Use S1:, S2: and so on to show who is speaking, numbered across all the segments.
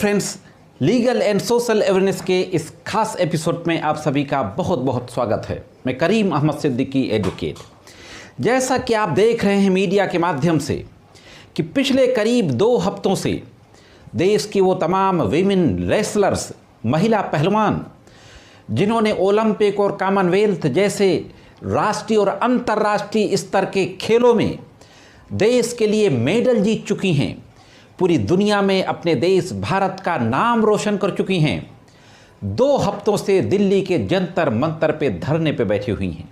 S1: Friends, legal and social awareness के इस खास एपिसोड में आप सभी का बहुत बहुत स्वागत है। मैं करीम अहमद सिद्दीकी एडवोकेट। जैसा कि आप देख रहे हैं मीडिया के माध्यम से कि पिछले करीब 2 हफ्तों से देश की वो तमाम विमेन रेसलर्स, महिला पहलवान जिन्होंने ओलंपिक और कॉमनवेल्थ जैसे राष्ट्रीय और अंतर्राष्ट्रीय स्तर के खेलों में देश के लिए मेडल जीत चुकी हैं, पूरी दुनिया में अपने देश भारत का नाम रोशन कर चुकी हैं, 2 हफ्तों से दिल्ली के जंतर मंतर पे धरने पे बैठी हुई हैं।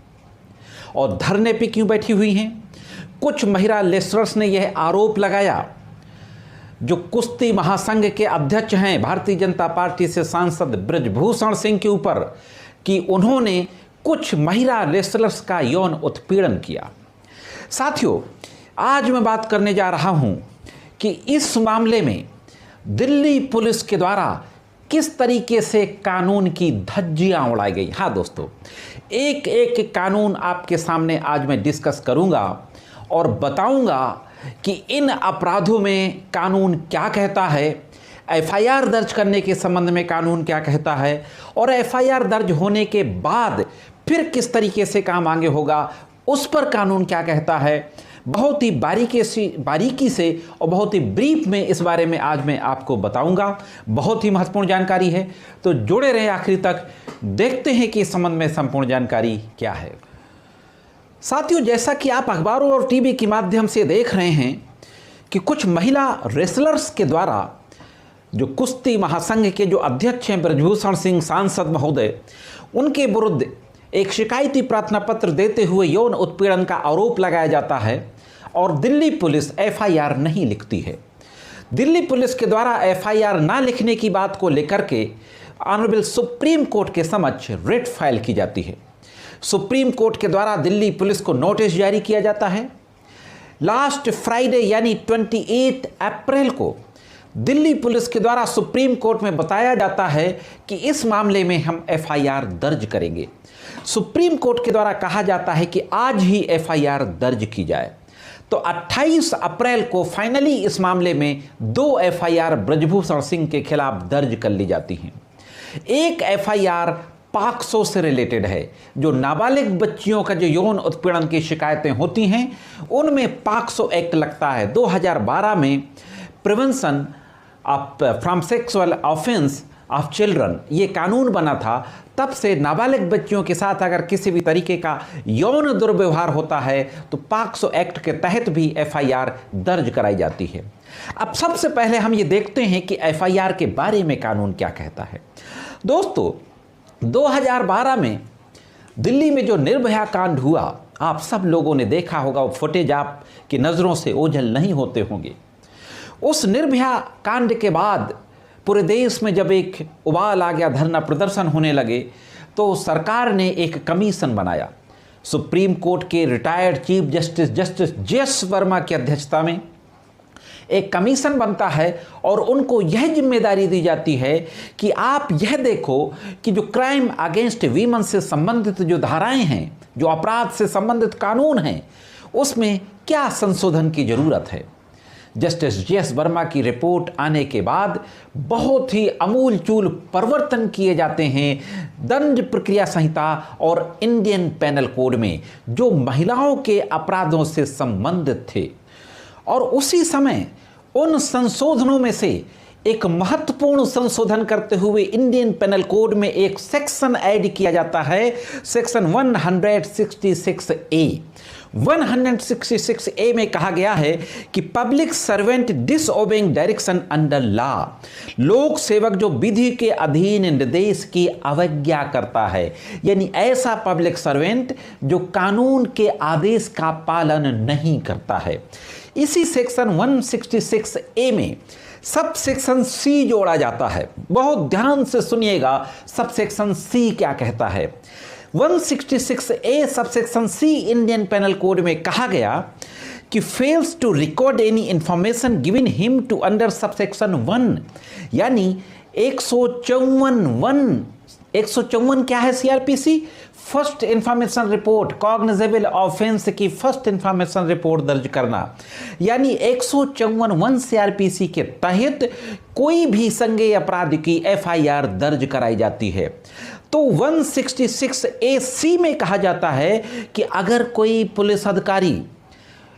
S1: और धरने पे क्यों बैठी हुई हैं? कुछ महिला रेसलर्स ने यह आरोप लगाया, जो कुश्ती महासंघ के अध्यक्ष हैं भारतीय जनता पार्टी से सांसद ब्रजभूषण सिंह के ऊपर, कि उन्होंने कुछ महिला रेसलर्स का यौन उत्पीड़न किया। साथियों, आज मैं बात करने जा रहा हूं कि इस मामले में दिल्ली पुलिस के द्वारा किस तरीके से कानून की धज्जियां उड़ाई गई। हाँ दोस्तों, एक एक कानून आपके सामने आज मैं डिस्कस करूंगा और बताऊंगा कि इन अपराधों में कानून क्या कहता है, एफआईआर दर्ज करने के संबंध में कानून क्या कहता है, और एफआईआर दर्ज होने के बाद फिर किस तरीके से काम आगे होगा उस पर कानून क्या कहता है। बहुत ही बारीकी से और बहुत ही ब्रीफ में इस बारे में आज मैं आपको बताऊंगा। बहुत ही महत्वपूर्ण जानकारी है, तो जुड़े रहें आखिरी तक। देखते हैं कि इस संबंध में संपूर्ण जानकारी क्या है। साथियों, जैसा कि आप अखबारों और टीवी के माध्यम से देख रहे हैं कि कुछ महिला रेसलर्स के द्वारा, जो कुश्ती महासंघ के जो अध्यक्ष हैं ब्रजभूषण सिंह सांसद महोदय, उनके विरुद्ध एक शिकायती प्रार्थना पत्र देते हुए यौन उत्पीड़न का आरोप लगाया जाता है और दिल्ली पुलिस एफआईआर नहीं लिखती है। दिल्ली पुलिस के द्वारा एफआईआर ना लिखने की बात को लेकर के ऑनरेबल सुप्रीम कोर्ट के समक्ष रिट फाइल की जाती है। सुप्रीम कोर्ट के द्वारा दिल्ली पुलिस को नोटिस जारी किया जाता है। लास्ट फ्राइडे यानी 28 अप्रैल को दिल्ली पुलिस के द्वारा सुप्रीम कोर्ट में बताया जाता है कि इस मामले में हम एफआईआर दर्ज करेंगे। सुप्रीम कोर्ट के द्वारा कहा जाता है कि आज ही एफआईआर दर्ज की जाए। तो 28 अप्रैल को फाइनली इस मामले में 2 एफआईआर ब्रजभूषण सिंह के खिलाफ दर्ज कर ली जाती हैं। एक एफआईआर पॉक्सो से रिलेटेड है, जो नाबालिग बच्चियों का जो यौन उत्पीड़न की शिकायतें होती हैं उनमें पॉक्सो एक्ट लगता है। 2012 में prevention from sexual offence of children ये कानून बना था। तब से नाबालिग बच्चियों के साथ अगर किसी भी तरीके का यौन दुर्व्यवहार होता है तो पॉक्सो एक्ट के तहत भी एफआईआर दर्ज कराई जाती है। अब सबसे पहले हम ये देखते हैं कि एफआईआर के बारे में कानून क्या कहता है। दोस्तों, 2012 में दिल्ली में जो निर्भया कांड हुआ, आप सब लोगों ने देखा होगा। वो फुटेज आपकी नज़रों से ओझल नहीं होते होंगे। उस निर्भया कांड के बाद पूरे देश में जब एक उबाल आ गया, धरना प्रदर्शन होने लगे, तो सरकार ने एक कमीशन बनाया। सुप्रीम कोर्ट के retired chief justice JS Verma की अध्यक्षता में एक कमीशन बनता है और उनको यह जिम्मेदारी दी जाती है कि आप यह देखो कि जो क्राइम अगेंस्ट वीमेन से संबंधित जो धाराएं हैं, जो अपराध से संबंधित कानून हैं, उसमें क्या संशोधन की जरूरत है। जस्टिस जेएस वर्मा की रिपोर्ट आने के बाद बहुत ही अमूलचूल परिवर्तन किए जाते हैं दंड प्रक्रिया संहिता और इंडियन पेनल कोड में, जो महिलाओं के अपराधों से संबंधित थे। और उसी समय उन संशोधनों में से एक महत्वपूर्ण संशोधन करते हुए इंडियन पेनल कोड में एक सेक्शन ऐड किया जाता है, सेक्शन 166A। 166A में कहा गया है कि public servant disobeying direction under law, लोक सेवक जो विधि के अधीन निर्देश की अवज्ञा करता है, यानी ऐसा पब्लिक सर्वेंट जो कानून के आदेश का पालन नहीं करता है। इसी सेक्शन 166A में सब सेक्शन सी जोड़ा जाता है। बहुत ध्यान से सुनिएगा, सब सेक्शन सी क्या कहता है। 166A subsection C Indian penal code में कहा गया कि fails to record any information given him to under subsection 1, यानी 154(1) 154 क्या है CrPC? First information report, cognizable offence की फर्स्ट इंफॉर्मेशन रिपोर्ट दर्ज करना। यानी 154 सीआरपीसी के तहत कोई भी संज्ञेय अपराध की एफआईआर दर्ज कराई जाती है। तो 166A(C) में कहा जाता है कि अगर कोई पुलिस अधिकारी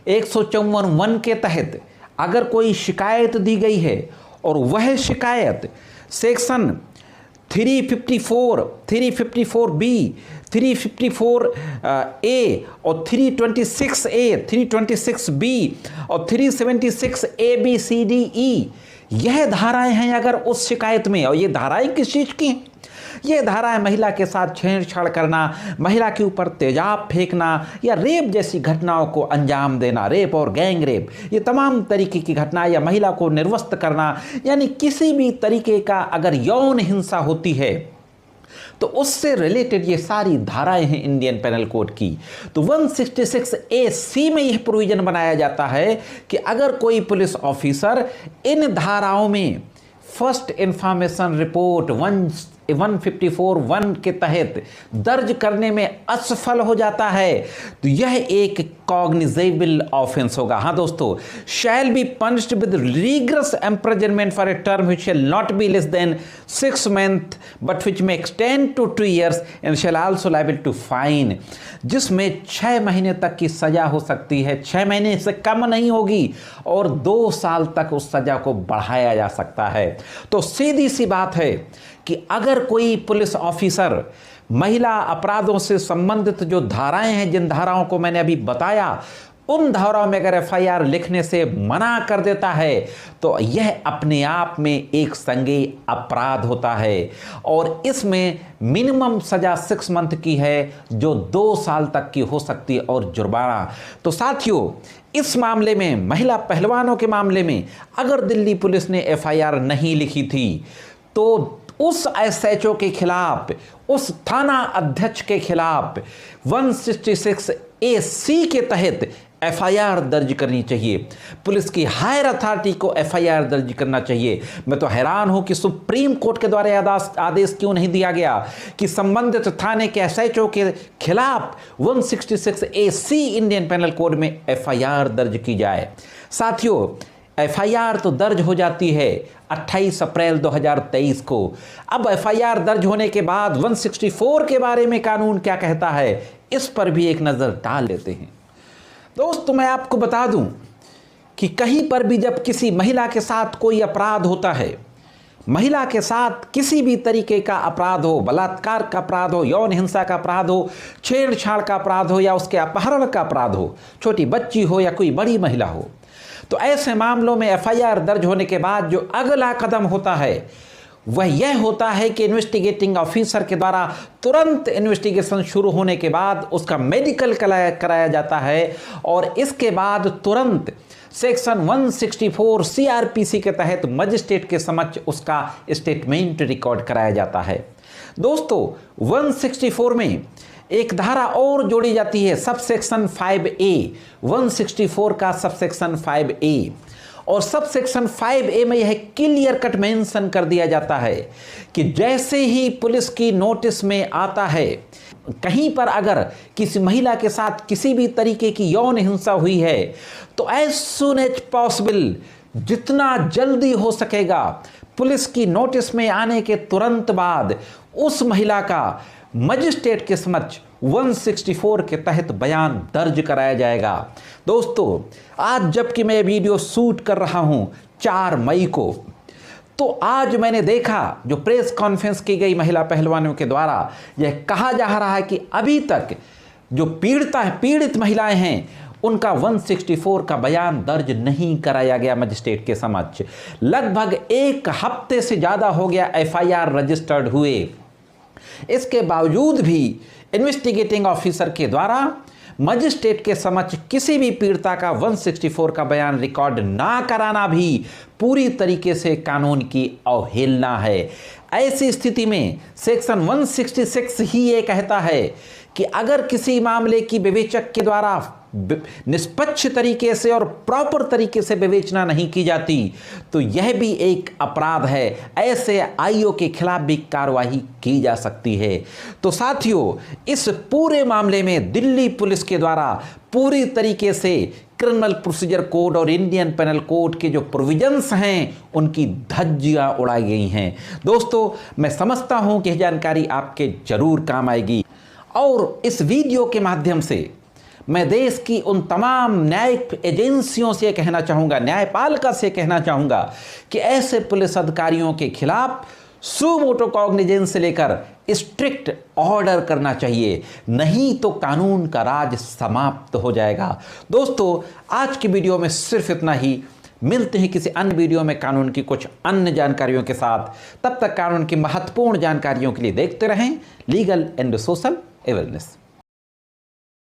S1: 154(1) के तहत अगर कोई शिकायत दी गई है और वह शिकायत सेक्शन 354, 354B, 354A और 326A, 326B और 376ABCDE यह धाराएं हैं अगर उस शिकायत में, और ये धाराएं किस चीज़ की हैं? ये धाराएं महिला के साथ छेड़छाड़ करना, महिला के ऊपर तेजाब फेंकना या रेप जैसी घटनाओं को अंजाम देना, रेप और गैंग रेप, ये तमाम तरीके की घटना, या महिला को निर्वस्त्र करना, यानी किसी भी तरीके का अगर यौन हिंसा होती है तो उससे रिलेटेड ये सारी धाराएं हैं इंडियन पेनल कोड की। तो 166A(C) में यह प्रोविजन बनाया जाता है कि अगर कोई पुलिस ऑफिसर इन धाराओं में फर्स्ट इंफॉर्मेशन रिपोर्ट 154(1) के तहत दर्ज करने में असफल हो जाता है तो यह एक कॉग्निजेबल ऑफेंस होगा। हाँ दोस्तों, shall be punished with rigorous imprisonment for a term which shall not be less than 6 months but which may extend to 2 years and shall also liable to fine, जिसमें 6 महीने तक की सजा हो सकती है, 6 महीने से कम नहीं होगी, और 2 साल तक उस सजा को बढ़ाया जा सकता है। तो सीधी सी बात है कि अगर कोई पुलिस ऑफिसर महिला अपराधों से संबंधित जो धाराएं हैं, जिन धाराओं को मैंने अभी बताया, उन धाराओं में अगर एफआईआर लिखने से मना कर देता है तो यह अपने आप में एक संज्ञेय अपराध होता है, और इसमें मिनिमम सजा 6 months की है जो 2 साल तक की हो सकती है, और जुर्माना। तो साथियों, इस मामले में, महिला पहलवानों के मामले में अगर दिल्ली पुलिस ने एफआईआर नहीं लिखी थी तो उस एसएचओ के खिलाफ, उस थाना अध्यक्ष के खिलाफ 166A(C) के तहत एफआईआर दर्ज करनी चाहिए। पुलिस की हायर अथॉरिटी को एफआईआर दर्ज करना चाहिए। मैं तो हैरान हूं कि सुप्रीम कोर्ट के द्वारा आदेश क्यों नहीं दिया गया कि संबंधित थाने के एसएचओ के खिलाफ 166A(C) इंडियन पेनल कोड में एफआईआर दर्ज की जाए। साथियों, एफआईआर तो दर्ज हो जाती है 28 अप्रैल 2023 को। अब एफआईआर दर्ज होने के बाद 164 के बारे में कानून क्या कहता है, इस पर भी एक नज़र डाल लेते हैं। दोस्तों, मैं आपको बता दूं कि कहीं पर भी जब किसी महिला के साथ कोई अपराध होता है, महिला के साथ किसी भी तरीके का अपराध हो, बलात्कार का अपराध हो, यौन हिंसा का अपराध हो, छेड़छाड़ का अपराध हो, या उसके अपहरण का अपराध हो, छोटी बच्ची हो या कोई बड़ी महिला हो, तो ऐसे मामलों में एफआईआर दर्ज होने के बाद जो अगला कदम होता है वह यह होता है कि इन्वेस्टिगेटिंग ऑफिसर के द्वारा तुरंत इन्वेस्टिगेशन शुरू होने के बाद उसका मेडिकल कराया जाता है, और इसके बाद तुरंत सेक्शन 164 सीआरपीसी के तहत मजिस्ट्रेट के समक्ष उसका स्टेटमेंट रिकॉर्ड कराया जाता है। दोस्तों, 164 में एक धारा और जोड़ी जाती है, सब सेक्शन 5A, 164 का सब सेक्शन 5A, और सब सेक्शन 5A में यह क्लियर कट मेंशन कर दिया जाता है कि जैसे ही पुलिस की नोटिस में आता है कहीं पर अगर किसी महिला के साथ किसी भी तरीके की यौन हिंसा हुई है तो एज सून एज पॉसिबल, जितना जल्दी हो सकेगा, पुलिस की नोटिस में आने के तुरंत बाद उस महिला का मजिस्ट्रेट के समक्ष 164 के तहत बयान दर्ज कराया जाएगा। दोस्तों, आज जबकि मैं वीडियो शूट कर रहा हूं 4 मई को, तो आज मैंने देखा जो प्रेस कॉन्फ्रेंस की गई महिला पहलवानों के द्वारा, यह कहा जा रहा है कि अभी तक जो पीड़ित महिलाएं हैं उनका 164 का बयान दर्ज नहीं कराया गया मजिस्ट्रेट के समक्ष। लगभग 1 हफ्ते से ज़्यादा हो गया एफआईआर रजिस्टर्ड हुए, इसके बावजूद भी इन्वेस्टिगेटिंग ऑफिसर के द्वारा मजिस्ट्रेट के समक्ष किसी भी पीड़िता का 164 का बयान रिकॉर्ड ना कराना भी पूरी तरीके से कानून की अवहेलना है। ऐसी स्थिति में सेक्शन 166 ही ये कहता है कि अगर किसी मामले की विवेचक के द्वारा निष्पक्ष तरीके से और प्रॉपर तरीके से विवेचना नहीं की जाती तो यह भी एक अपराध है। ऐसे आईओ के खिलाफ भी कार्रवाई की जा सकती है। तो साथियों, इस पूरे मामले में दिल्ली पुलिस के द्वारा पूरी तरीके से क्रिमिनल प्रोसीजर कोड और इंडियन पेनल कोड के जो प्रोविजंस हैं उनकी धज्जियां उड़ाई गई हैं। दोस्तों, मैं समझता हूं कि यह जानकारी आपके जरूर काम आएगी और इस वीडियो के माध्यम से मैं देश की उन तमाम न्यायिक एजेंसियों से कहना चाहूँगा, न्यायपालिका से कहना चाहूँगा कि ऐसे पुलिस अधिकारियों के खिलाफ सू मोटो कॉग्निजेंस से लेकर स्ट्रिक्ट ऑर्डर करना चाहिए, नहीं तो कानून का राज समाप्त हो जाएगा। दोस्तों, आज की वीडियो में सिर्फ इतना ही। मिलते हैं किसी अन्य वीडियो में कानून की कुछ अन्य जानकारियों के साथ। तब तक कानून की महत्वपूर्ण जानकारियों के लिए देखते रहें लीगल एंड सोशल अवेयरनेस।